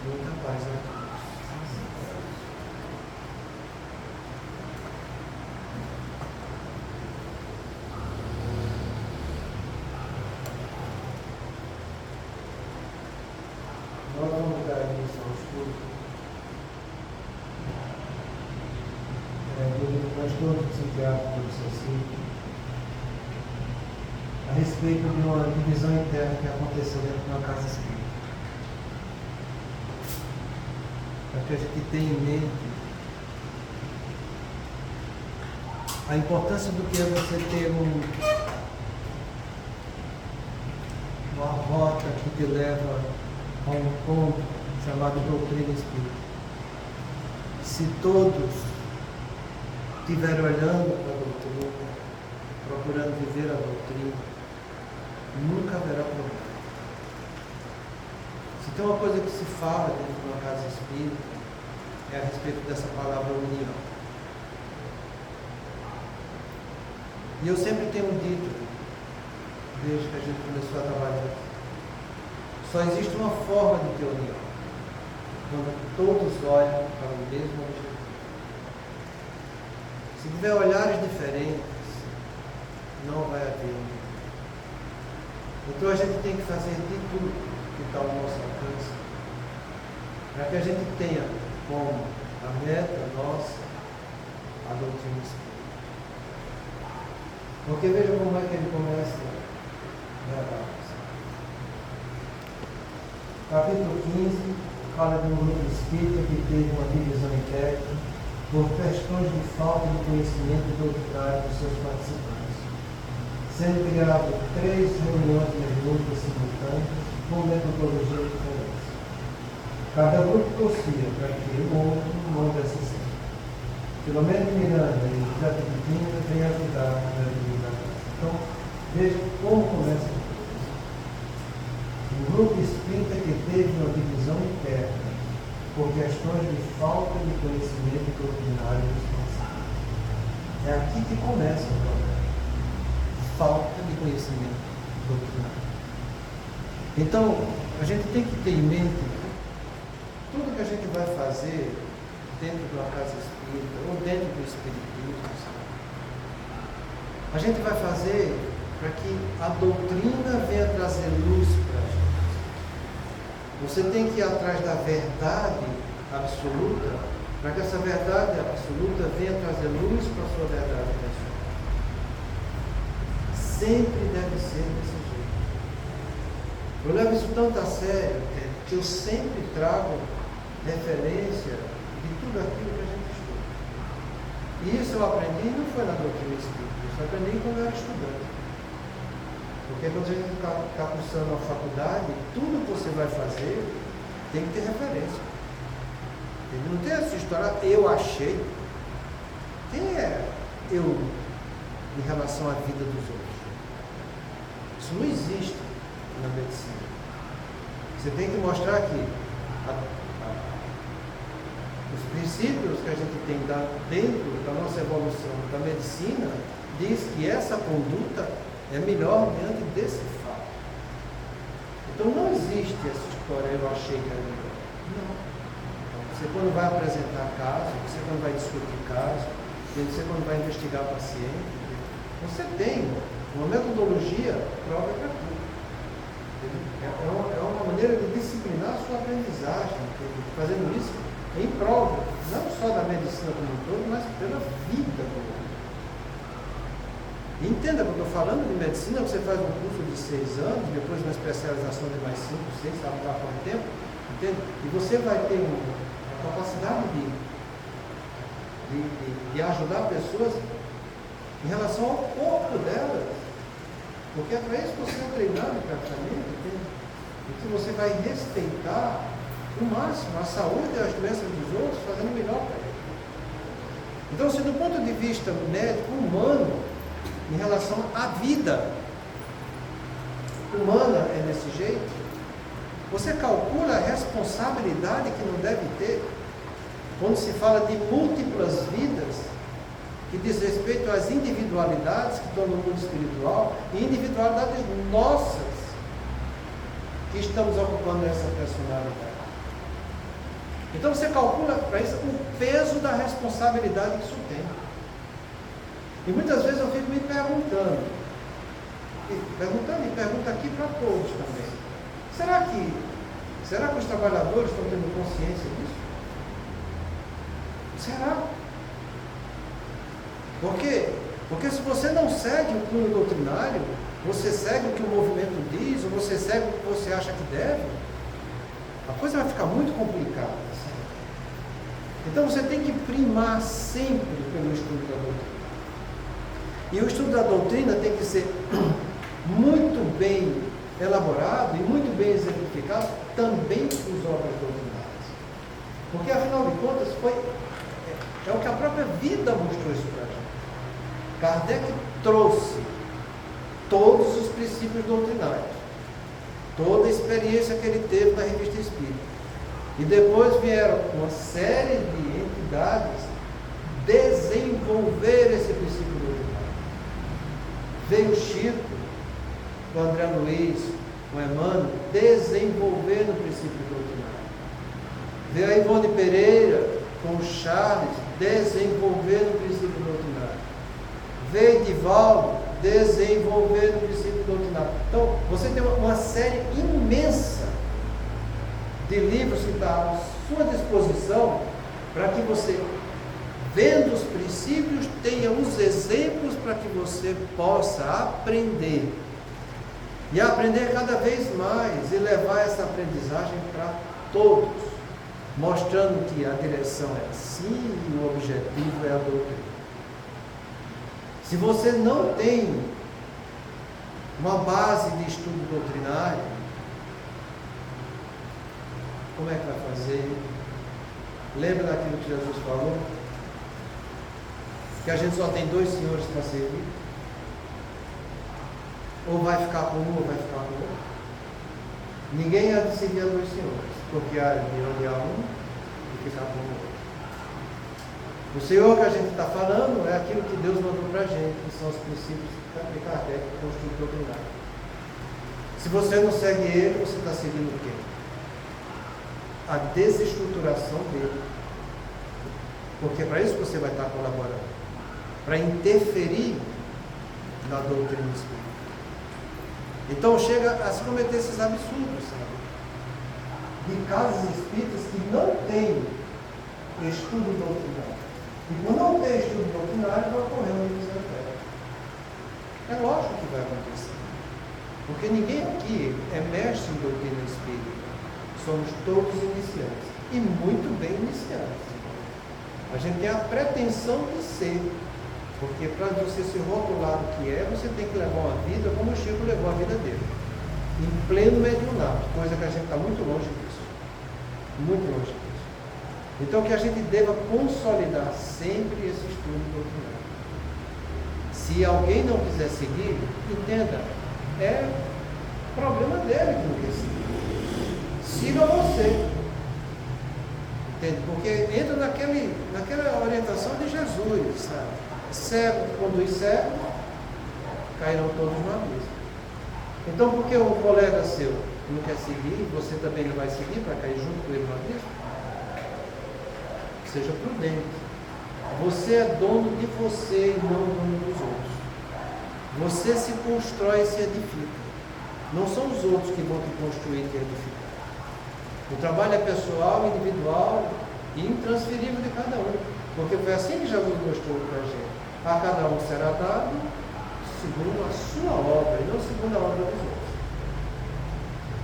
Muita paz a todos. Nós vamos dar início ao estudo. Do pastor psiquiatra do CECI, a respeito de uma divisão interna que aconteceu dentro de uma casa espírita. Para que a gente tenha em mente a importância do que é você ter uma rota que te leva a um ponto chamado doutrina espírita. Se todos estiver olhando para a doutrina, procurando viver a doutrina, nunca haverá problema. Se tem uma coisa que se fala dentro de uma casa espírita, é a respeito dessa palavra união. E eu sempre tenho dito, desde que a gente começou a trabalhar, só existe uma forma de ter união, quando todos olham para o mesmo objetivo. Se tiver olhares diferentes, não vai haver união. Então a gente tem que fazer de tudo que está ao nosso alcance, para que a gente tenha como a meta nossa a doutrina espírita. Porque veja como é que ele começa a capítulo 15 fala de um grupo espírita que teve uma divisão interna por questões de falta de conhecimento doutrinário dos seus participantes, sendo criado 3 reuniões mediúnicas simultâneas com metodologia diferente. Cada grupo torcia para que o outro não desse certo. Filomeno Miranda e José Pepina vêm ajudar na divindade. Então, veja como começa a coisa. Um grupo espírita que teve uma divisão interna por questões de falta de conhecimento doutrinário dos participantes. É aqui que começa o problema. Falta de conhecimento doutrinário. Então, a gente tem que ter em mente tudo que a gente vai fazer dentro de uma casa espírita ou dentro do espiritismo. A gente vai fazer para que a doutrina venha trazer luz para a gente. Você tem que ir atrás da verdade absoluta, para que essa verdade absoluta venha trazer luz para a sua verdade pessoal. Sempre deve ser desse jeito. Eu levo isso tanto a sério que eu sempre trago referência de tudo aquilo que a gente estuda. E isso eu aprendi, não foi na doutrina espírita, isso eu aprendi quando eu era estudante. Porque quando a gente está cursando a faculdade, tudo que você vai fazer tem que ter referência. Ele não tem essa história, eu achei. Quem é eu em relação à vida dos outros? Isso não existe na medicina. Você tem que mostrar que os princípios que a gente tem dentro da nossa evolução da medicina diz que essa conduta é melhor diante desse fato. Então não existe essa história, eu achei que era melhor. Não. Você quando vai apresentar caso, você quando vai discutir caso, você quando vai investigar paciente, você tem uma metodologia própria para tudo. É uma maneira de disciplinar a sua aprendizagem, fazendo isso em prol, não só da medicina como um todo, mas pela vida como um todo. Entenda que eu estou falando de medicina, você faz um curso de 6 anos, depois uma especialização de mais 5, 6, sabe lá quanto tempo, entende? E você vai ter a capacidade de ajudar pessoas em relação ao corpo delas. Porque é para isso que você é treinado praticamente, entende? E que você vai respeitar o máximo a saúde e as doenças dos outros, fazendo o melhor para eles. Então, se do ponto de vista médico, humano, em relação à vida humana é desse jeito, você calcula a responsabilidade que não deve ter quando se fala de múltiplas vidas que diz respeito às individualidades que estão no mundo espiritual e individualidades nossas que estamos ocupando essa personalidade. Então você calcula para isso o peso da responsabilidade que isso tem. E muitas vezes eu fico me perguntando e pergunto aqui para todos também. Será que os trabalhadores estão tendo consciência disso? Será? Por quê? Porque se você não segue o cunho doutrinário, você segue o que o movimento diz, ou você segue o que você acha que deve, a coisa vai ficar muito complicada. Então você tem que primar sempre pelo estudo da doutrina. E o estudo da doutrina tem que ser muito bem elaborado e muito bem exemplificado também com obras doutrinárias. Porque afinal de contas é o que a própria vida mostrou isso para a gente. Kardec trouxe todos os princípios doutrinários, toda a experiência que ele teve na Revista Espírita. E depois vieram uma série de entidades desenvolver esse princípio doutrinário. Veio o Chico, o André Luiz, o Emmanuel, desenvolvendo o princípio doutrinário. Veio a Ivone Pereira, com o Charles, desenvolvendo o princípio doutrinário. Veio Divaldo, desenvolvendo o princípio doutrinário. Então, você tem uma série imensa de livros que está à sua disposição para que você, vendo os princípios, tenha os exemplos para que você possa aprender. E aprender cada vez mais e levar essa aprendizagem para todos, mostrando que a direção é assim e o objetivo é a doutrina. Se você não tem uma base de estudo doutrinário, como é que vai fazer? Lembra daquilo que Jesus falou? Que a gente só tem 2 senhores para servir? Ou vai ficar com um ou vai ficar com o outro? Ninguém há de servir a 2 senhores, porque há de odiar um e ficar com o outro. O Senhor que a gente está falando é aquilo que Deus mandou para a gente, que são os princípios de Kardec, com o estudo doutrinário. Se você não segue ele, você está seguindo o quê? A desestruturação dele. Porque é para isso que você vai estar colaborando, para interferir na doutrina espírita. Então chega a se cometer esses absurdos, sabe? De casas espíritas que não têm estudo doutrinário. E quando não tem estudo doutrinário, vai ocorrer uma divisão interna. É lógico que vai acontecer. Porque ninguém aqui é mestre em doutrina espírita. Somos todos iniciantes. E muito bem iniciantes. A gente tem a pretensão de ser. Porque para você se rotular do que é, você tem que levar uma vida como o Chico levou a vida dele. Em pleno mediunato. Coisa que a gente está muito longe disso. Muito longe disso. Então que a gente deva consolidar sempre esse estudo doutrinário. Se alguém não quiser seguir, entenda, é problema dele que não quer seguir. Siga você. Entende? Porque entra naquela orientação de Jesus, sabe? Cego conduz cego, cairão todos no abismo. Então, porque um colega seu não quer seguir, você também não vai seguir para cair junto com ele no abismo? Seja prudente. Você é dono de você e não dono dos outros. Você se constrói e se edifica. Não são os outros que vão te construir e te edificar. O trabalho é pessoal, individual e intransferível de cada um. Porque foi assim que Jesus mostrou para a gente. A cada um será dado segundo a sua obra e não segundo a obra dos outros.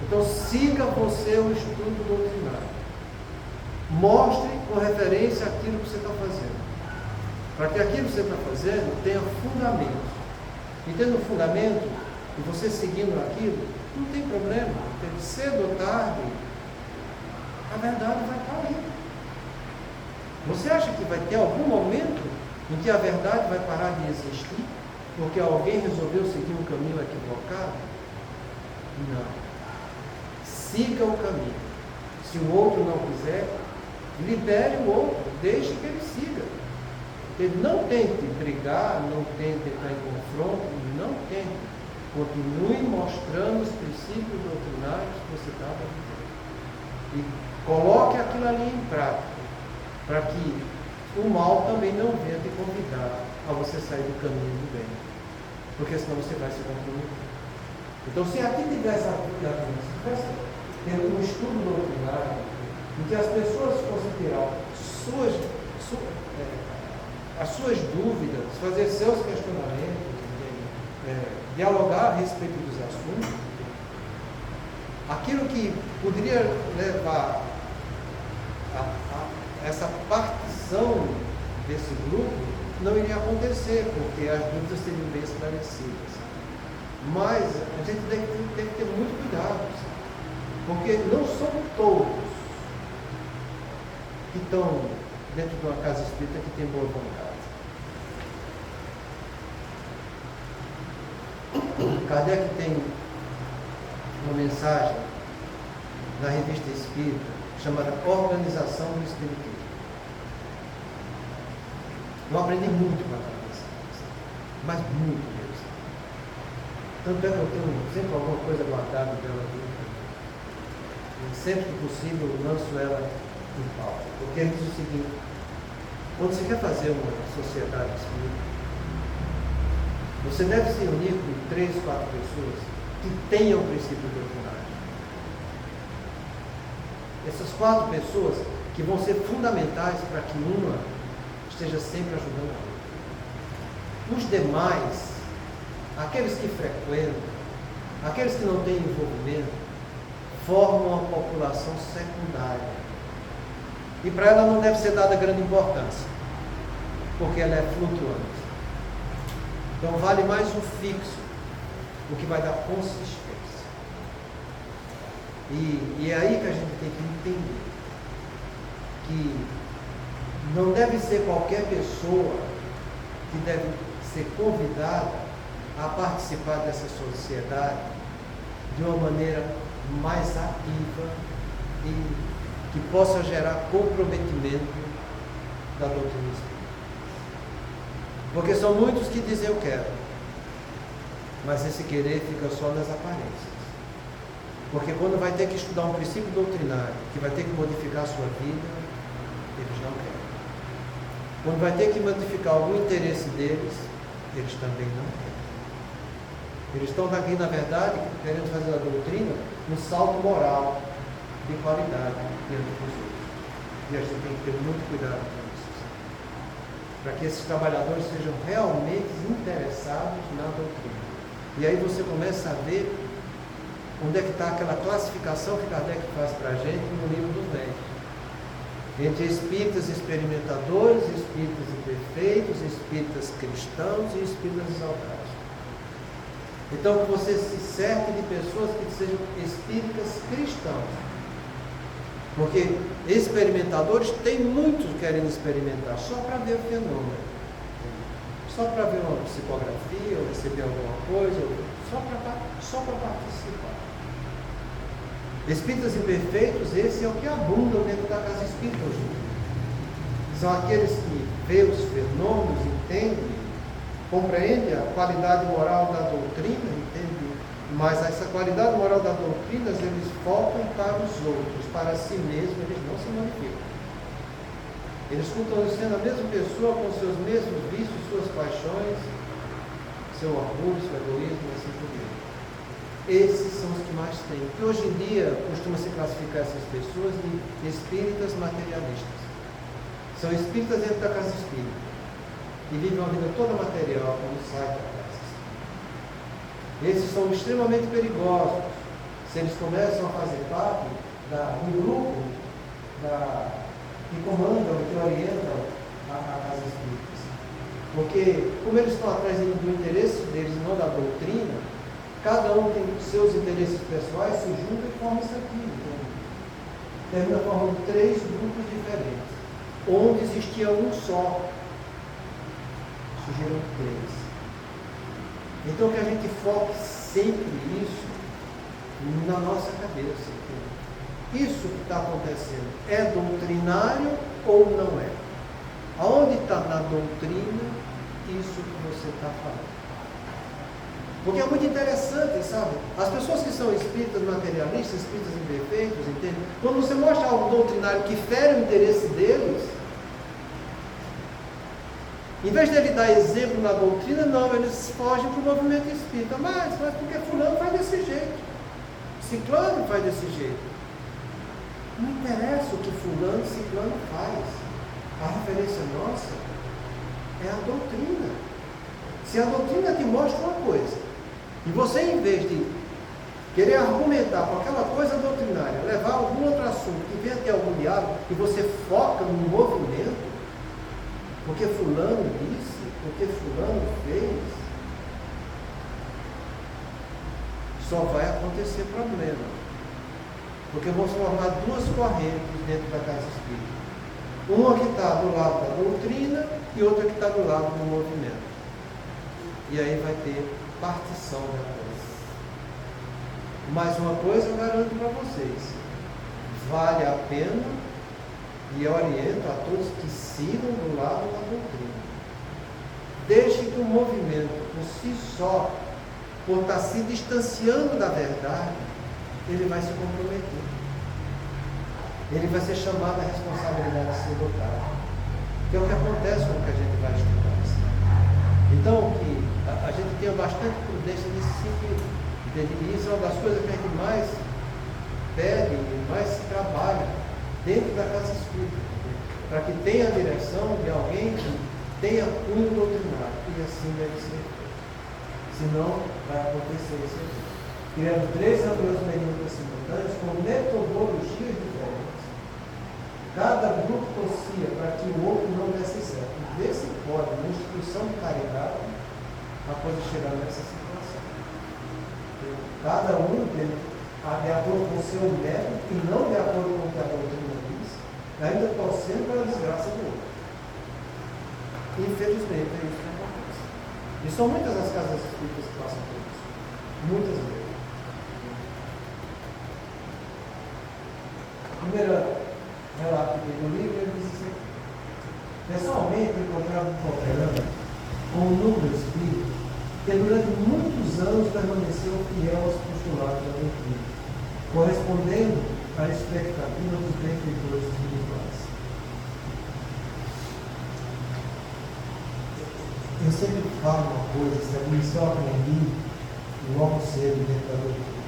Então siga você o estudo doutrinário. Mostre com referência aquilo que você está fazendo. Para que aquilo que você está fazendo tenha fundamento. E tendo fundamento, e você seguindo aquilo, não tem problema. Porque cedo ou tarde, a verdade vai estar aí. Você acha que vai ter algum momento em que a verdade vai parar de existir? Porque alguém resolveu seguir um caminho equivocado? Não. Siga o caminho. Se o outro não quiser, libere o outro, deixe que ele siga. Ele não tente brigar, não tente entrar em confronto, não tente. Continue mostrando os princípios doutrinários que você estava vivendo. e coloque aquilo ali em prática, para que o mal também não venha te convidar a você sair do caminho do bem, porque senão você vai se comprometer. Então, se aqui tivesse um estudo doutrinário, em que as pessoas fossem tirar as suas dúvidas, fazer seus questionamentos, dialogar a respeito dos assuntos, aquilo que poderia levar a essa partição desse grupo não iria acontecer, porque as dúvidas seriam bem esclarecidas. Mas a gente tem que ter muito cuidado, porque não são todos que estão dentro de uma casa espírita que tem boa vontade. Kardec tem uma mensagem na revista Espírita chamada Organização do Espiritismo. Eu aprendi muito com aquela mensagem, mas muito mesmo. Tanto é que eu tenho sempre alguma coisa guardada dela aqui. E sempre que possível eu lanço ela em pauta. Porque ele diz o seguinte: quando você quer fazer uma sociedade espírita, você deve se unir com 3, 4 pessoas que tenham o princípio doutrinário. Essas 4 pessoas que vão ser fundamentais para que uma esteja sempre ajudando a outra. Os demais, aqueles que frequentam, aqueles que não têm envolvimento, formam uma população secundária. E para ela não deve ser dada grande importância, porque ela é flutuante. Então vale mais o fixo, o que vai dar consistência. E é aí que a gente tem que entender que não deve ser qualquer pessoa que deve ser convidada a participar dessa sociedade de uma maneira mais ativa e que possa gerar comprometimento da doutrina espírita. Porque são muitos que dizem eu quero, mas esse querer fica só nas aparências. Porque quando vai ter que estudar um princípio doutrinário, que vai ter que modificar a sua vida, eles não querem. Quando vai ter que modificar algum interesse deles, eles também não querem. Eles estão aqui, na verdade, querendo fazer a doutrina um salto moral de qualidade diante dos outros. E a gente tem que ter muito cuidado com isso, para que esses trabalhadores sejam realmente interessados na doutrina. E aí você começa a ver onde é que está aquela classificação que Kardec faz para a gente no livro dos médiuns. Entre espíritas experimentadores, espíritas imperfeitos, espíritas cristãos e espíritas exaltados. Então, que você se cerque de pessoas que sejam espíritas cristãos. Porque experimentadores, tem muitos querendo experimentar só para ver o fenômeno. Só para ver uma psicografia, ou receber alguma coisa, só para participar. Espíritas imperfeitos, esse é o que abundam dentro da casa espírita hoje em dia. São aqueles que veem os fenômenos, entendem, compreendem a qualidade moral da doutrina, entendem, mas essa qualidade moral da doutrina eles focam para os outros, para si mesmos, eles não se manifestam. Eles continuam sendo a mesma pessoa com seus mesmos vícios, suas paixões, seu orgulho, seu egoísmo, assim por diante. Esses são os que mais têm. Porque hoje em dia costuma se classificar essas pessoas de espíritas materialistas. São espíritas dentro da casa espírita e vivem uma vida toda material quando saem da casa espírita. Esses são extremamente perigosos se eles começam a fazer parte do grupo que comandam, que orientam a casa espírita. Porque, como eles estão atrás do interesse deles e não da doutrina, cada um tem seus interesses pessoais, se junta e forma isso aqui. Termina formando 3 grupos diferentes, onde existia um só. Surgiram 3. Então que a gente foque sempre isso na nossa cabeça. Isso que está acontecendo é doutrinário ou não é? Aonde está na doutrina isso que você está falando? Porque é muito interessante, sabe? as pessoas que são espíritas materialistas, espíritas imperfeitos, entende? Quando você mostra algo doutrinário que fere o interesse deles, em vez de ele dar exemplo na doutrina, não, eles fogem para o movimento espírita. Mas porque fulano faz desse jeito, ciclano faz desse jeito. Não interessa o que fulano, ciclano faz. A referência nossa é a doutrina. Se a doutrina te mostra uma coisa, e você, em vez de querer argumentar com aquela coisa doutrinária, levar algum outro assunto que venha ter algum diálogo, e você foca no movimento, porque fulano disse, porque fulano fez, só vai acontecer problema. Porque vão se formar duas correntes dentro da casa espírita. Uma que está do lado da doutrina e outra que está do lado do movimento. E aí vai ter partição da coisa. Mas uma coisa eu garanto para vocês: vale a pena, e eu oriento a todos que sigam do lado da doutrina. Deixe que o movimento, por si só, por estar se distanciando da verdade, ele vai se comprometer. Ele vai ser chamado à responsabilidade de ser dotado. Que é o que acontece com o que a gente vai estudar. Então, que a gente tenha bastante prudência nesse sentido. Entende? E isso é uma das coisas que a gente mais pede e mais se trabalha dentro da casa espírita. Para que tenha a direção de alguém que tenha cunho doutrinário. E assim deve ser. Senão, vai acontecer isso aqui. Criando 3 amigos mediúnicos simultâneos com metodologias diferentes. Cada grupo torcia para que o outro não desse certo. E vê se pode, na instituição de caridade, a coisa chegar nessa situação. Cada um de acordo com o seu método e não de acordo com o que a doutrina diz, ainda torcendo pela desgraça do outro. Infelizmente, é isso que acontece. E são muitas as casas espíritas que passam por isso. Muitas vezes. Primeiro relato do livro, ele diz assim: pessoalmente, eu encontrava um programa com um número espírita que durante muitos anos permaneceu fiel aos postulados da doutrina, correspondendo à expectativa dos benfeitores espirituais. Eu sempre falo uma coisa, isso eu aprendi logo cedo dentro da doutrina.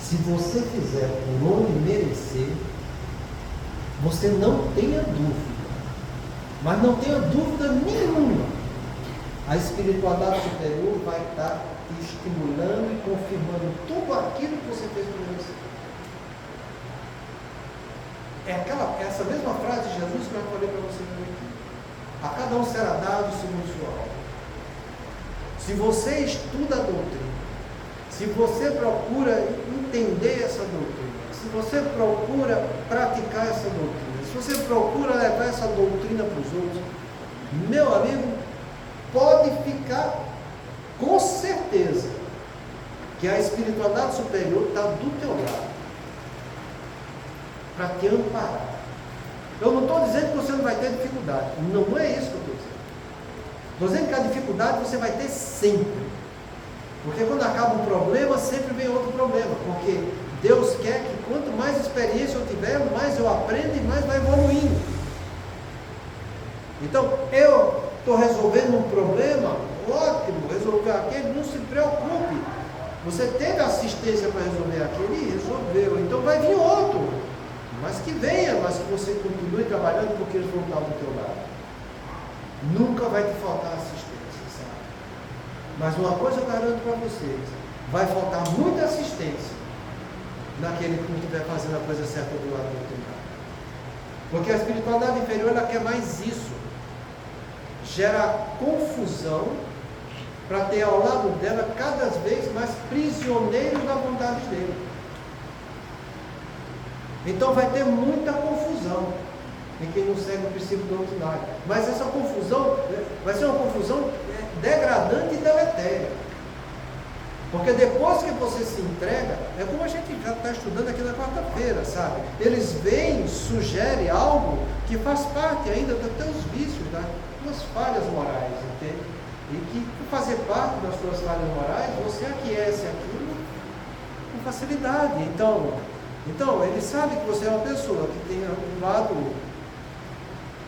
Se você fizer por onde merecer, você não tenha dúvida, mas não tenha dúvida nenhuma, a espiritualidade superior vai estar te estimulando e confirmando tudo aquilo que você fez por merecer. É essa mesma frase de Jesus que eu falei para você aqui. A cada um será dado segundo sua obra. Se você estuda a doutrina, se você procura entender essa doutrina, se você procura praticar essa doutrina, se você procura levar essa doutrina para os outros, meu amigo, pode ficar com certeza que a espiritualidade superior está do teu lado para te amparar. Eu não estou dizendo que você não vai ter dificuldade, não é isso que eu estou dizendo. Estou dizendo que a dificuldade você vai ter sempre. Porque quando acaba um problema, sempre vem outro problema. Porque Deus quer que quanto mais experiência eu tiver, mais eu aprendo e mais vai evoluindo. Então, eu estou resolvendo um problema, ótimo, resolver aquele, não se preocupe. Você teve assistência para resolver aquele e resolveu. Então vai vir outro. Mas que venha, mas que você continue trabalhando porque eles vão estar do teu lado. Nunca vai te faltar assistência, sabe? Mas uma coisa eu garanto para vocês, vai faltar muita assistência naquele que não estiver fazendo a coisa certa do lado do outro lado. Porque a espiritualidade inferior, ela quer mais isso. Gera confusão para ter ao lado dela cada vez mais prisioneiros da vontade dele. Então vai ter muita confusão em quem não segue o princípio doutrinário. Mas essa confusão vai ser uma confusão degradante e deletéria. Porque depois que você se entrega, é como a gente já está estudando aqui na quarta-feira, sabe? Eles vêm, sugerem algo que faz parte ainda dos teus vícios, das tuas falhas morais, entende? E que, por fazer parte das tuas falhas morais, você aquiesce. facilidade. Então ele sabe que você é uma pessoa que tem um lado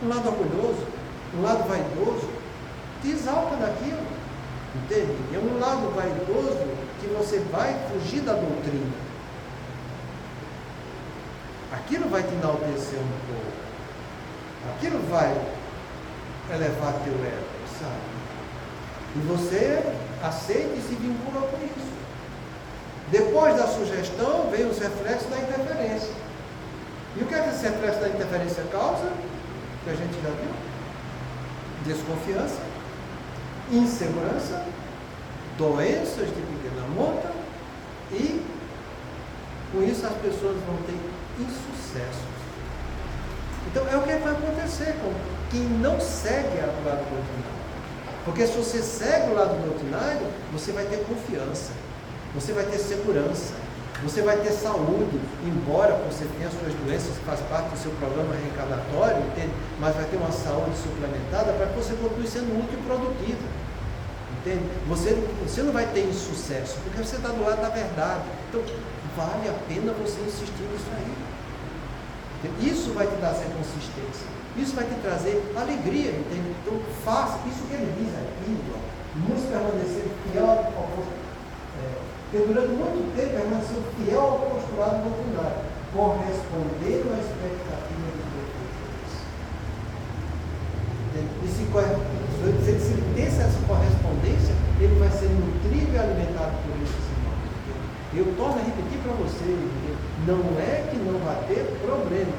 orgulhoso, um lado vaidoso, te exalta daquilo, entende? É um lado vaidoso que você vai fugir da doutrina. Aquilo vai te enaltecer um pouco, aquilo vai elevar teu ego, sabe? E você aceita e se vincula com isso. Depois da sugestão, vem os reflexos da interferência. E o que é que esse reflexo da interferência causa? Que a gente já viu: desconfiança, insegurança, doenças de pequena monta, e com isso as pessoas vão ter insucessos. Então é o que vai acontecer com quem não segue o lado doutrinário. Porque se você segue o lado doutrinário, você vai ter confiança, você vai ter segurança, você vai ter saúde, embora você tenha suas doenças que faz parte do seu programa reencarnatório, entende? Mas vai ter uma saúde suplementada para que você continue sendo útil e produtivo. Entende? Você não vai ter insucesso, porque você está do lado da verdade. Então, vale a pena você insistir nisso aí. Isso vai te dar essa consistência. Isso vai te trazer alegria, entende? Então, faça isso que ele diz aqui, nos permanecer fiel ao posto. Porque durante muito tempo permaneceu fiel ao postulado doutrinário, correspondendo à expectativa de perfeitos. E se ele tem essa correspondência, ele vai ser nutrido e alimentado por esses irmãos. Eu torno a repetir para vocês, não é que não vai ter problema,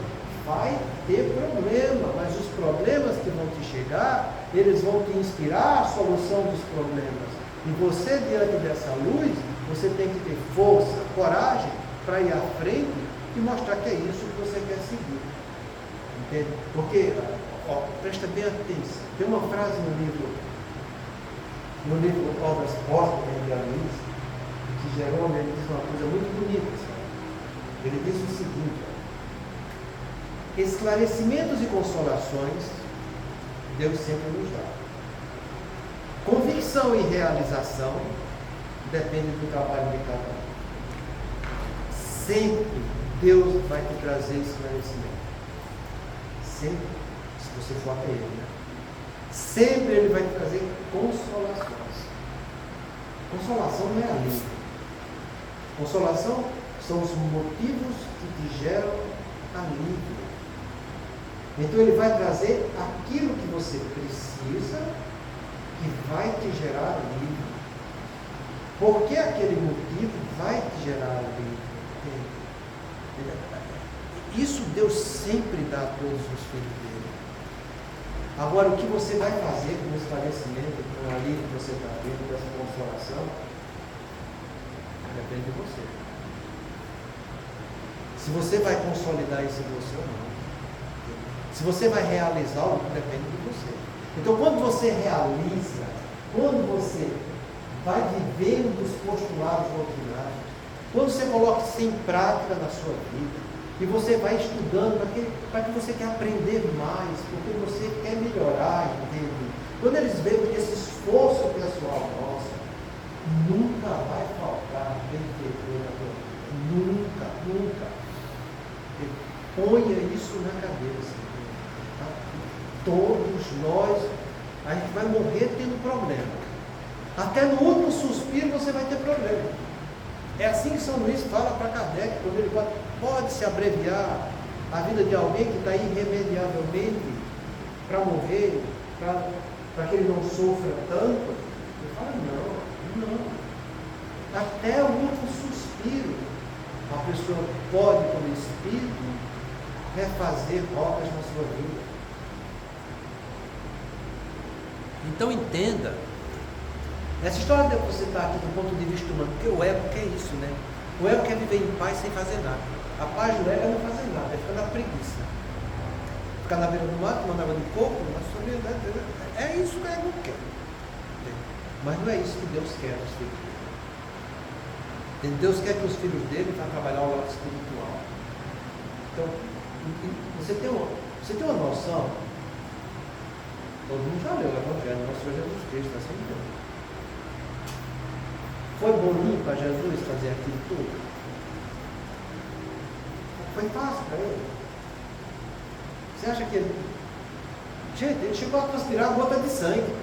vai ter problema, mas os problemas que vão te chegar, eles vão te inspirar a solução dos problemas. E você, diante dessa luz, você tem que ter força, coragem para ir à frente e mostrar que é isso que você quer seguir. Entende? Porque, presta bem atenção, tem uma frase no livro Obras Póstumas de Luiz, que Jerônimo ele diz uma coisa muito bonita. Sabe? Ele diz o seguinte: esclarecimentos e consolações Deus sempre nos dá. Convicção e realização depende do trabalho de cada um. Sempre Deus vai te trazer esclarecimento. Sempre, se você for até Ele, né? Sempre Ele vai te trazer consolações. Consolação não é alívio. Consolação são os motivos que te geram alívio. Então Ele vai trazer aquilo que você precisa, que vai te gerar alívio. Porque aquele motivo vai te gerar alívio. Isso Deus sempre dá a todos os filhos dele. Agora, o que você vai fazer com o esclarecimento, com o alívio que você está tendo, com essa consolação, depende de você. Se você vai consolidar isso em você ou não. Se você vai realizar algo, depende de você. Então, quando você realiza, quando você vai vivendo os postulados doutrinários, quando você coloca isso em prática na sua vida, e você vai estudando para que você quer aprender mais, porque você quer melhorar, entende? Quando eles veem que esse esforço pessoal nosso, nunca vai faltar benfeitor na tua vida. Nunca, nunca. Ponha isso na cabeça. Tá? Todos nós, a gente vai morrer tendo problema. Até no último suspiro você vai ter problema. É assim que São Luís fala para Kardec, quando ele fala, pode-se abreviar a vida de alguém que está irremediavelmente para morrer, para que ele não sofra tanto. Ele fala, não. Até o último suspiro, a pessoa pode, como espírito, refazer rotas na sua vida. Então entenda, essa história de você estar aqui do ponto de vista humano, porque o ego quer isso, né? O ego quer viver em paz sem fazer nada. A paz do ego é não fazer nada, é ficar na preguiça. Ficar na beira do mar, tomando água de coco, na sua vida, é isso que o ego quer. Mas não é isso que Deus quer dos filhos dele. Deus quer que os filhos dele vá trabalhar o lado espiritual. Então, você tem uma noção, todo mundo já leu o Evangelho, nosso Senhor Jesus Cristo, assim não. Foi boninho para Jesus fazer aquilo tudo? Foi fácil para ele. Você acha que ele... Gente, ele chegou a transpirar gota de sangue.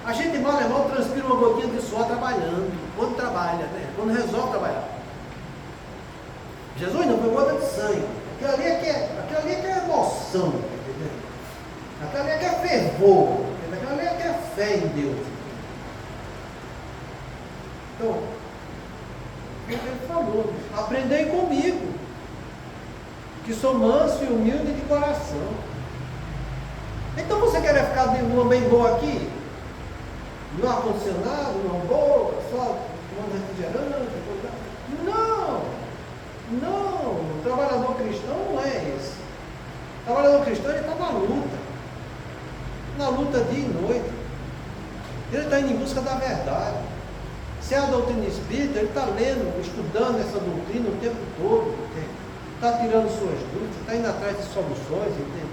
A gente mal é mal transpira uma gotinha de suor trabalhando. Quando trabalha, né? Quando resolve trabalhar. Jesus não foi gota de sangue. Aquilo ali é que é emoção. Aquilo ali é que é fervor. Aquilo ali é que é fé em Deus. Então, ele falou, aprendei comigo, que sou manso e humilde de coração. Então você quer ficar de uma bem boa aqui? No ar-condicionado, numa boa, só tomando refrigerante? Não, o trabalhador cristão não é esse. O trabalhador cristão, ele está na luta dia e noite. Ele está indo em busca da verdade. Se é a doutrina espírita, ele está lendo, estudando essa doutrina o tempo todo, está tirando suas dúvidas, está indo atrás de soluções, entende?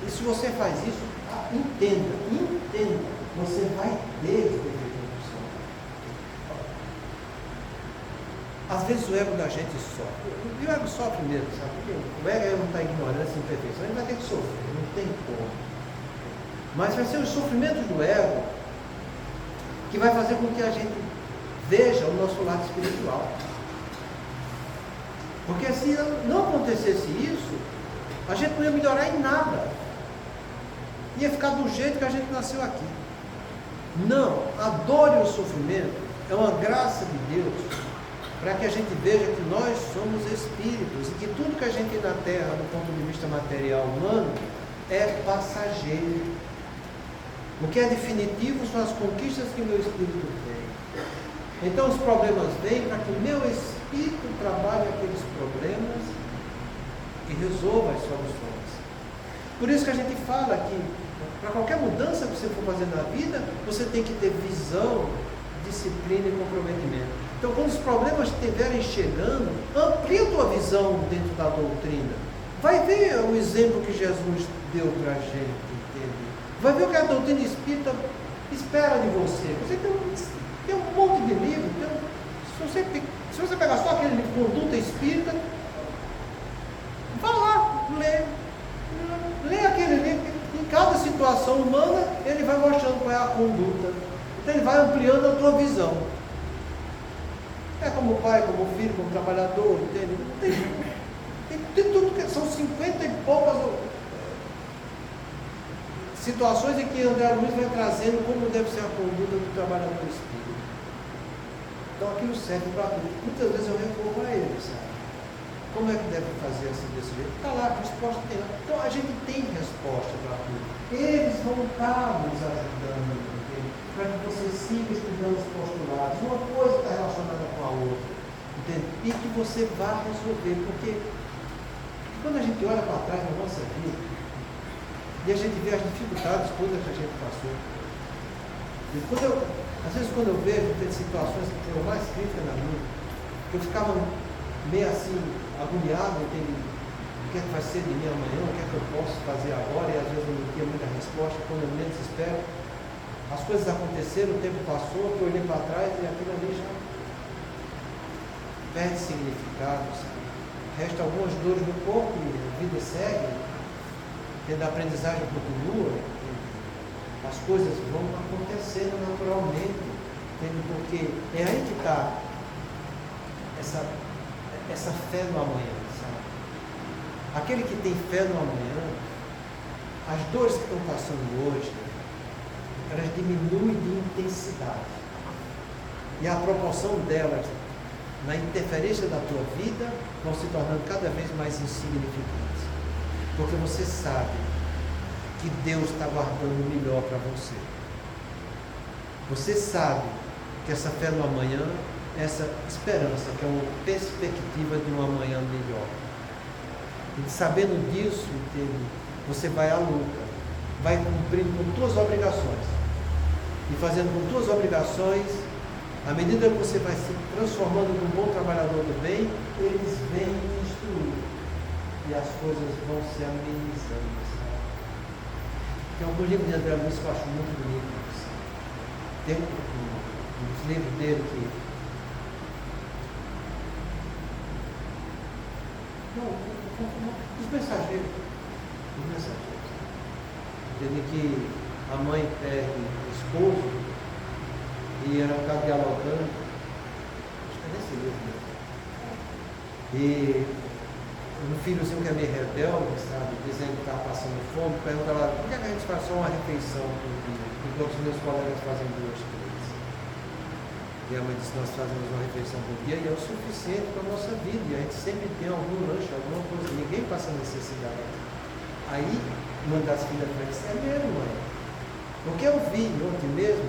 E se você faz isso, entenda, você vai ter repercussão. Às vezes o ego da gente sofre. E o ego sofre mesmo, sabe? Porque o ego não está ignorando essa imperfeição, ele vai ter que sofrer, não tem como. Mas vai ser os sofrimentos do ego que vai fazer com que a gente veja o nosso lado espiritual. Porque se não acontecesse isso, a gente não ia melhorar em nada. Ia ficar do jeito que a gente nasceu aqui. Não, a dor e o sofrimento é uma graça de Deus para que a gente veja que nós somos espíritos e que tudo que a gente tem na Terra, do ponto de vista material humano, é passageiro. O que é definitivo são as conquistas que o meu espírito tem. Então os problemas vêm para que o meu espírito trabalhe aqueles problemas e resolva as soluções. Por isso que a gente fala que para qualquer mudança que você for fazer na vida, você tem que ter visão, disciplina e comprometimento. Então quando os problemas estiverem chegando, amplia a tua visão dentro da doutrina. Vai ver o exemplo que Jesus deu para a gente, entende? Vai ver o que a doutrina espírita espera de você. Você tem um monte de livro. Se você pegar só aquele livro Conduta Espírita, vá lá, lê aquele livro. Em cada situação humana, ele vai mostrando qual é a conduta. Então ele vai ampliando a tua visão. É como pai, como filho, como trabalhador, entende? Tem tudo, são 50 e poucas situações em que André Luiz vai trazendo como deve ser a conduta do trabalhador espírita. Então aquilo serve para tudo. Muitas vezes eu recorro a ele, sabe? Como é que deve fazer assim desse jeito? Está lá, a resposta tem lá. Então a gente tem resposta para tudo. Eles vão estar nos ajudando, entende? Para que você siga estudando os postulados. Uma coisa está relacionada com a outra, entende? E que você vá resolver, porque quando a gente olha para trás na nossa vida, e a gente vê as dificuldades todas que a gente passou. E às vezes quando eu vejo, tem situações que foram mais críticas na minha, eu ficava meio assim, agoniado, entende? O que é que vai ser de mim amanhã, o que é que eu posso fazer agora, e às vezes eu não tinha muita resposta, quando eu menos espero. As coisas aconteceram, o tempo passou, eu olhei para trás e aquilo ali já perde significado, sabe? Resta algumas dores no corpo e a vida segue. A aprendizagem continua, as coisas vão acontecendo naturalmente, porque é aí que está essa fé no amanhã, sabe? Aquele que tem fé no amanhã, as dores que estão passando hoje, elas diminuem de intensidade, e a proporção delas na interferência da tua vida vão se tornando cada vez mais insignificantes. Porque você sabe que Deus está guardando o melhor para você. Você sabe que essa fé no amanhã, essa esperança, que é uma perspectiva de um amanhã melhor. E sabendo disso, entende? Você vai à luta, vai cumprindo com tuas obrigações. E fazendo com tuas obrigações, à medida que você vai se transformando num bom trabalhador do bem, eles vêm te instruir. E as coisas vão se amenizando. Sabe? Tem algum livro de André Luiz que eu acho muito bonito. Sabe? Tem um dos livros dele que Não, os mensageiros. Os mensageiros. Entende que a mãe perde o esposo e ela fica dialogando. Acho que é desse livro mesmo. E um filhozinho que é meio rebelde, sabe, dizendo que está passando fome, pergunta lá, por que a gente faz só uma refeição por dia, enquanto os meus colegas fazem 2, 3? E a mãe disse, nós fazemos uma refeição por dia e é o suficiente para a nossa vida, e a gente sempre tem algum lanche, alguma coisa, ninguém passa necessidade. Aí, uma das filhas disse, é mesmo, mãe, porque eu vi ontem mesmo,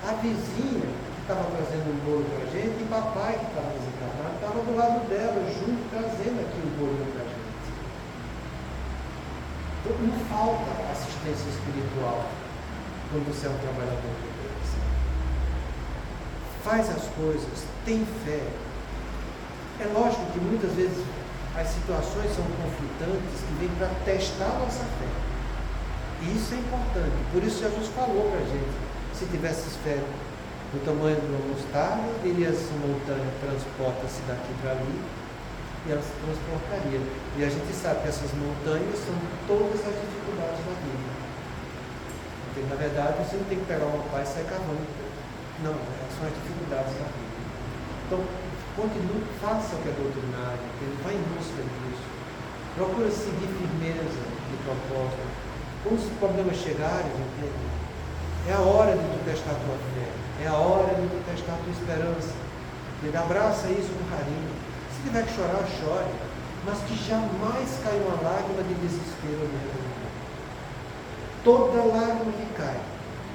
a vizinha que estava trazendo um bolo para a gente, e papai que estava desencarnado, estava do lado dela, junto, trazendo aqui o bolo para a gente. Então, não falta assistência espiritual quando você é um trabalhador de Deus. Faz as coisas, tem fé. É lógico que muitas vezes as situações são conflitantes que vêm para testar a nossa fé. E isso é importante. Por isso Jesus falou para a gente, se tivesses fé do tamanho de uma mostarda, diria essa montanha, transporta-se daqui para ali, e ela se transportaria. E a gente sabe que essas montanhas são todas as dificuldades da vida. Porque, na verdade, você não tem que pegar uma pá e sair cavando. Não, são as dificuldades da vida. Então, continue, faça o que é doutrinário, vai em busca disso. Procura seguir firmeza de propósito. Quando os problemas chegarem, entende? É a hora de tu testar a tua fé. É a hora de tu testar a tua esperança. Ele abraça isso com carinho. Se tiver que chorar, chore. Mas que jamais caia uma lágrima de desespero mesmo. Toda lágrima que cai,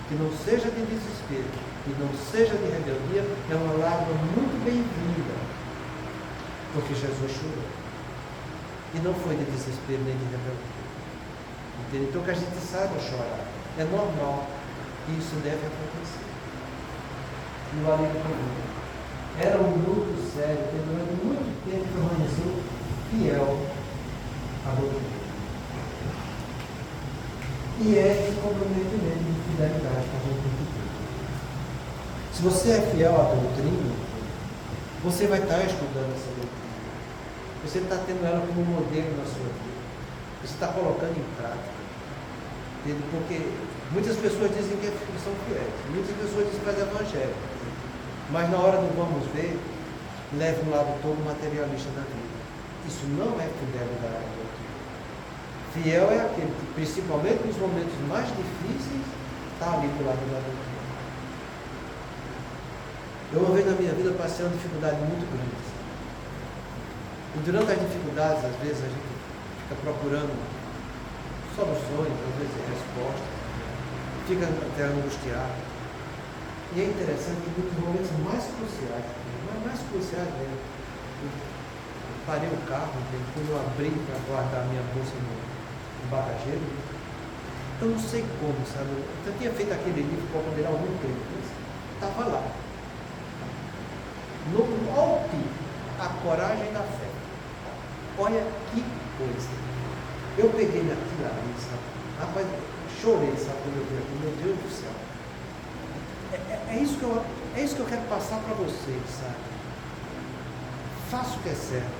que não seja de desespero, que não seja de rebeldia, é uma lágrima muito bem-vinda. Porque Jesus chorou. E não foi de desespero nem de rebeldia. Entende? Então que a gente saiba chorar. É normal. Isso deve acontecer. E o alívio comum. Era um luto sério que durante muito tempo permaneceu fiel à doutrina. E é de comprometimento de fidelidade com a doutrina. Se você é fiel à doutrina, você vai estar estudando essa doutrina. Você está tendo ela como modelo na sua vida. Você está colocando em prática. Entende? Porque muitas pessoas dizem que são fiéis. Muitas pessoas dizem que fazem evangelho. Mas na hora do vamos ver, leva um lado todo materialista da vida. Isso não é fidelidade à doutrina. Fiel é aquele que, principalmente nos momentos mais difíceis, está ali do lado da doutrina. Eu uma vez na minha vida passei uma dificuldade muito grande. E durante as dificuldades, às vezes a gente fica procurando soluções, às vezes respostas, fica até angustiado. E é interessante que nos momentos mais cruciais mesmo, eu parei o carro, quando eu abri para guardar minha bolsa no bagageiro, eu não sei como, sabe? Eu tinha feito aquele livro para poder algum tempo, estava lá. No alto, a coragem da fé. Olha que coisa. Eu peguei naquilo ali, sabe? Rapaz, chorei, sabe, quando eu vi aqui, meu Deus do céu. É isso que eu quero passar para vocês, sabe? Faça o que é certo.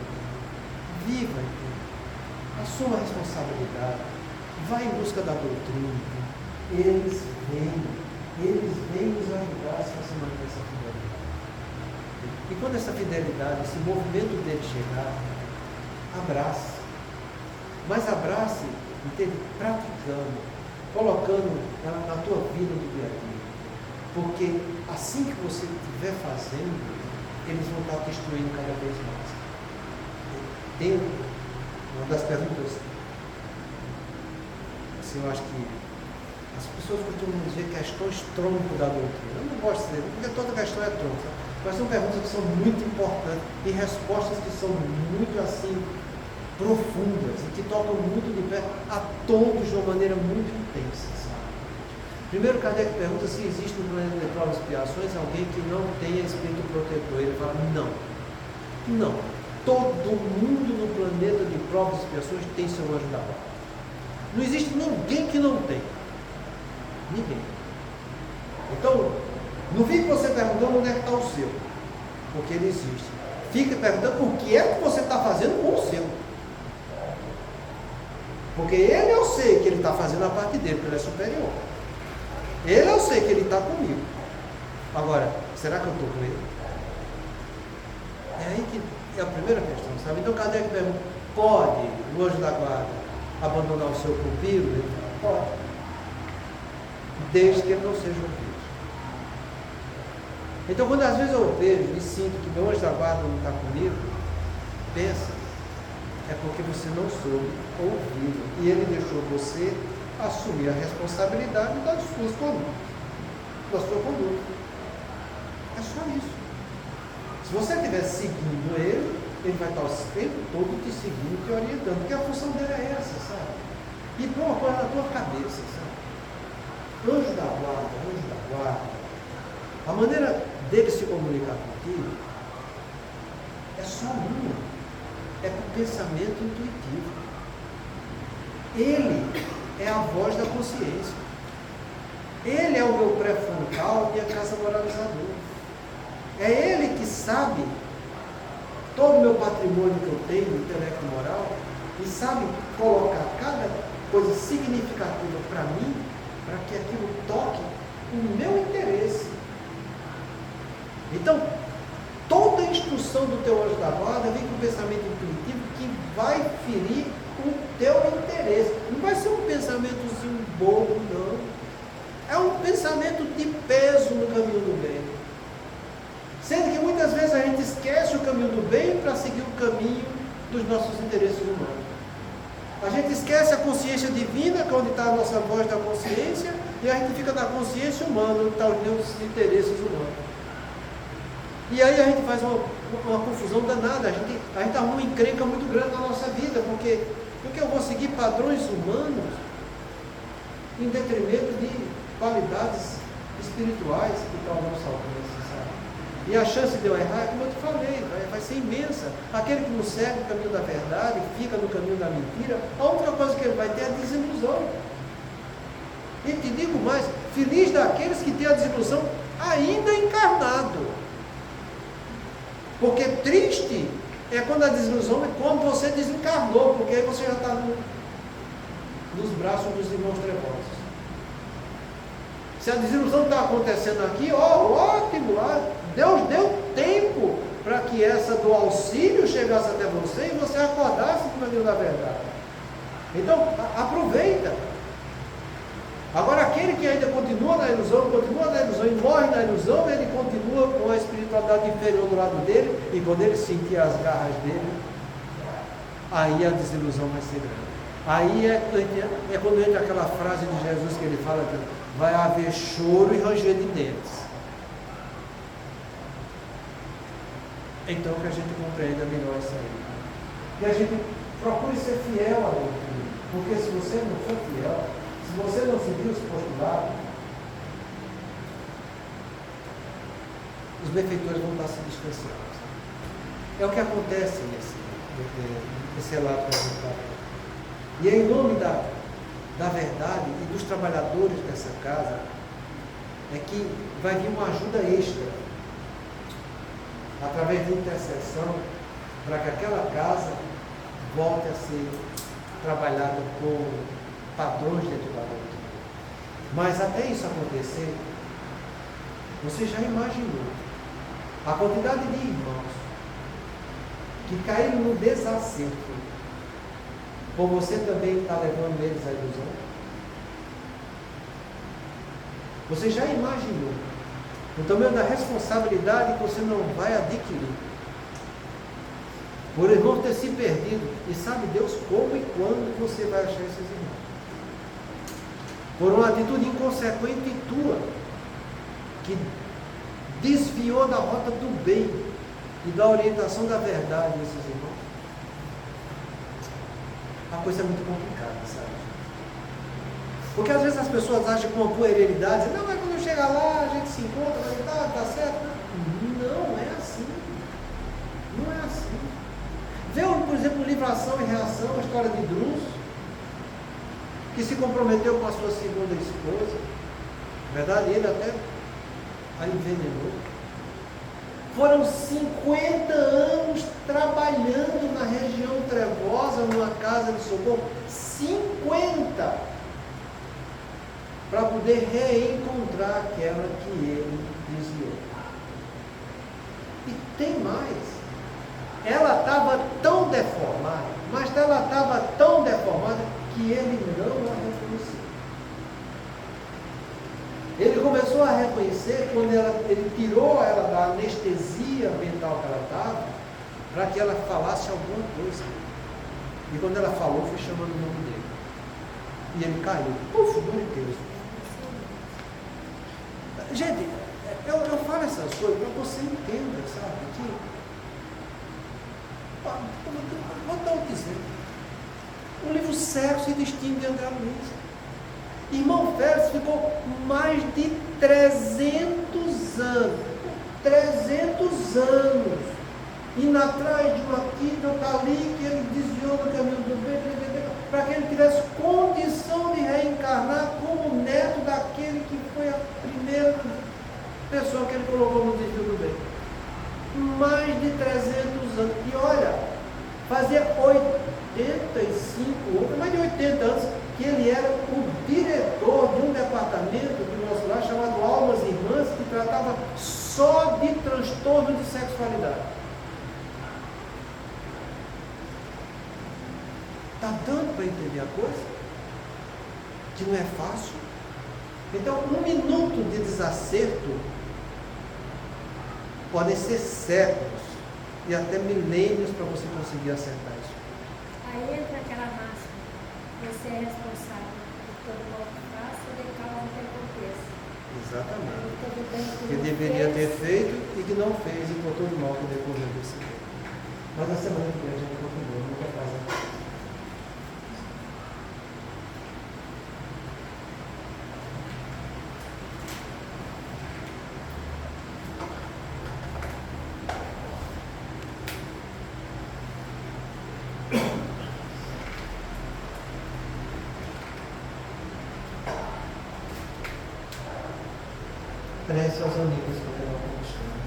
Viva, assuma a responsabilidade. Vá em busca da doutrina. Eles vêm nos ajudar se você manter essa fidelidade. E quando essa fidelidade, esse movimento dele chegar, abrace. Mas abrace, entende? Praticando, colocando ela na tua vida do dia a dia. Porque assim que você estiver fazendo, eles vão estar te instruindo cada vez mais. Tem uma das perguntas, assim, eu acho que as pessoas costumam dizer questões tronco da doutrina. Eu não gosto de dizer, porque toda questão é tronco. Mas são perguntas que são muito importantes e respostas que são muito assim, profundas e que tocam muito de perto a todos de uma maneira muito intensa. Primeiro, Kardec pergunta se existe no planeta de provas e expiações alguém que não tenha espírito protetor. Ele fala, não. Não. Todo mundo no planeta de provas e expiações tem seu anjo da guarda. Não existe ninguém que não tem. Ninguém. Então, não fique você perguntando onde é que está o seu. Porque ele existe. Fique perguntando o que é que você está fazendo com o seu. Porque ele eu sei que ele está fazendo a parte dele, porque ele é superior. Ele eu sei que ele está comigo. Agora, será que eu estou com ele? É aí que é a primeira questão, sabe? Então Kardec pergunta, pode o anjo da guarda abandonar o seu pupilo? Ele fala, pode. Desde que ele não seja ouvido. Então, quando às vezes eu vejo e sinto que meu anjo da guarda não está comigo, pensa, é porque você não soube ouvi-lo. E ele deixou você assumir a responsabilidade das suas condutas, da sua conduta. É só isso. Se você estiver seguindo ele, ele vai estar o tempo todo te seguindo, te orientando, porque a função dele é essa, sabe? E põe uma coisa na tua cabeça, sabe? Anjo da guarda. A maneira dele se comunicar contigo é só uma. É com pensamento intuitivo. Ele é a voz da consciência. Ele é o meu pré-frontal e a casa moralizadora. É ele que sabe todo o meu patrimônio que eu tenho, intelecto e moral, e sabe colocar cada coisa significativa para mim, para que aquilo toque o meu interesse. Então, toda a instrução do teu anjo da guarda vem com um pensamento intuitivo que vai ferir o teu interesse. Não vai ser um pensamentozinho bobo, não. É um pensamento de peso no caminho do bem. Sendo que muitas vezes a gente esquece o caminho do bem para seguir o caminho dos nossos interesses humanos. A gente esquece a consciência divina, que é onde está a nossa voz da consciência, e a gente fica na consciência humana, onde estão os interesses humanos. E aí a gente faz uma confusão danada, a gente arruma uma encrenca muito grande na nossa vida, porque eu vou seguir padrões humanos em detrimento de qualidades espirituais que estão ao nosso alcance, sabe? E a chance de eu errar, como eu te falei, vai ser imensa. Aquele que não segue o caminho da verdade, fica no caminho da mentira, a única coisa que ele vai ter é a desilusão. E te digo mais, feliz daqueles que têm a desilusão ainda encarnado. Porque triste é quando a desilusão é quando você desencarnou, porque aí você já está nos braços dos irmãos trevosos. Se a desilusão está acontecendo aqui, ótimo, Deus deu tempo para que essa do auxílio chegasse até você e você acordasse no caminho da verdade. Então, aproveita. Agora, aquele que ainda continua na ilusão e morre na ilusão, ele continua com a espiritualidade inferior do lado dele, e quando ele sentir as garras dele, aí a desilusão vai ser grande. Aí é quando entra aquela frase de Jesus que ele fala que vai haver choro e ranger de dentes. Então que a gente compreenda melhor isso aí. E a gente procure ser fiel à doutrina. Porque se você não for fiel, se você não seguir os postulados, os benfeitores vão estar se distanciando. É o que acontece nesse relato que a gente está vendo. E é em nome da verdade e dos trabalhadores dessa casa é que vai vir uma ajuda extra através de intercessão para que aquela casa volte a ser trabalhada com padrões dentro da doutrina. Mas até isso acontecer, você já imaginou a quantidade de irmãos que caíram no desacerto por você também estar levando eles à ilusão? Você já imaginou o tamanho da responsabilidade que você não vai adquirir por irmão ter se perdido, e sabe Deus como e quando você vai achar esses irmãos? Por uma atitude inconsequente tua, que desviou da rota do bem e da orientação da verdade desses irmãos. A coisa é muito complicada, sabe? Porque às vezes as pessoas agem com uma puerilidade, dizem, não, mas quando chegar lá, a gente se encontra, tá certo. Não é assim. Não é assim. Vê, por exemplo, o livro Ação e Reação, a história de Drus, que se comprometeu com a sua segunda esposa. Na verdade, ele até a envenenou. Foram 50 anos trabalhando na região trevosa, numa casa de socorro. 50! Para poder reencontrar aquela que ele desviou. E tem mais. Ela estava tão deformada, mas ela estava tão deformada que ele não a reconheceu. Ele começou a reconhecer quando ele tirou ela da anestesia mental que ela estava, para que ela falasse alguma coisa. E quando ela falou, foi chamando o nome dele. E ele caiu. Puf, meu Deus. Gente, eu falo essas coisas para que você entenda, sabe? Vou dar um exemplo. O livro Sexo e Destino de André Luiz. Irmão Félix ficou mais de 300 anos. 300 anos. Indo atrás de uma aqui, de outra ali, que ele desviou do caminho do bem, para que ele tivesse condição de reencarnar como neto daquele que foi a primeira pessoa que ele colocou no desvio do bem. Mais de 300 anos. E olha, fazia 85, mais de 80 anos, que ele era o diretor de um departamento do nosso lar chamado Almas Irmãs, que tratava só de transtorno de sexualidade. Está dando para entender a coisa? Que não é fácil? Então, 1 minuto de desacerto podem ser séculos e até milênios para você conseguir acertar isso. Aí entra aquela máxima: você é responsável por todo mal que faça e de causa que aconteça. Exatamente. Que Que deveria ter feito e que não fez, e por todo mal que decorreu desse tempo. Mas na semana que vem a gente continua, não quer fazer. Prece aos amigos que não conquistamos.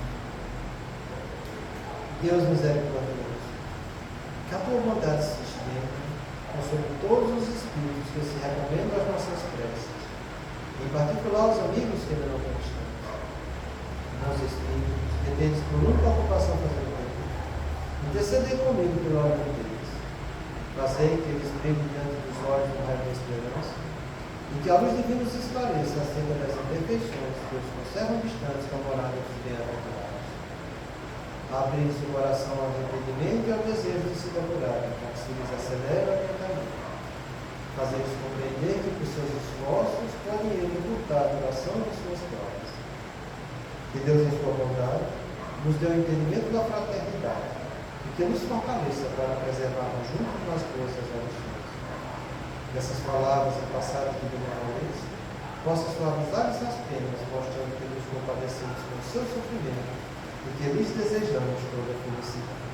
Deus misericordioso, que a tua bondade se estenda sobre todos os espíritos que se recomendam às nossas preces, em particular os amigos que ainda não conquistamos. Bons espíritos, detentes por única ocupação fazendo bem, intercedei comigo pela ordem deles. Fazei que eles brilhem diante dos olhos do raio da esperança, e que a luz divina nos esclareça acerca das imperfeições que os conservam distantes da morada dos bem-aventurados. Abre seu coração ao arrependimento e ao desejo de se depurar, para que se lhes acelere o atentamento. Fazer-lhes compreender que por seus esforços podem eles encurtar a duração de suas provas. Que Deus, em sua bondade, nos dê o entendimento da fraternidade e que nos fortaleça para preservarmos juntos nas boas resoluções. Dessas palavras e passadas de benevolência, possa suavizar essas penas, mostrando que nos compadecemos com o seu sofrimento e que lhes desejamos toda a felicidade.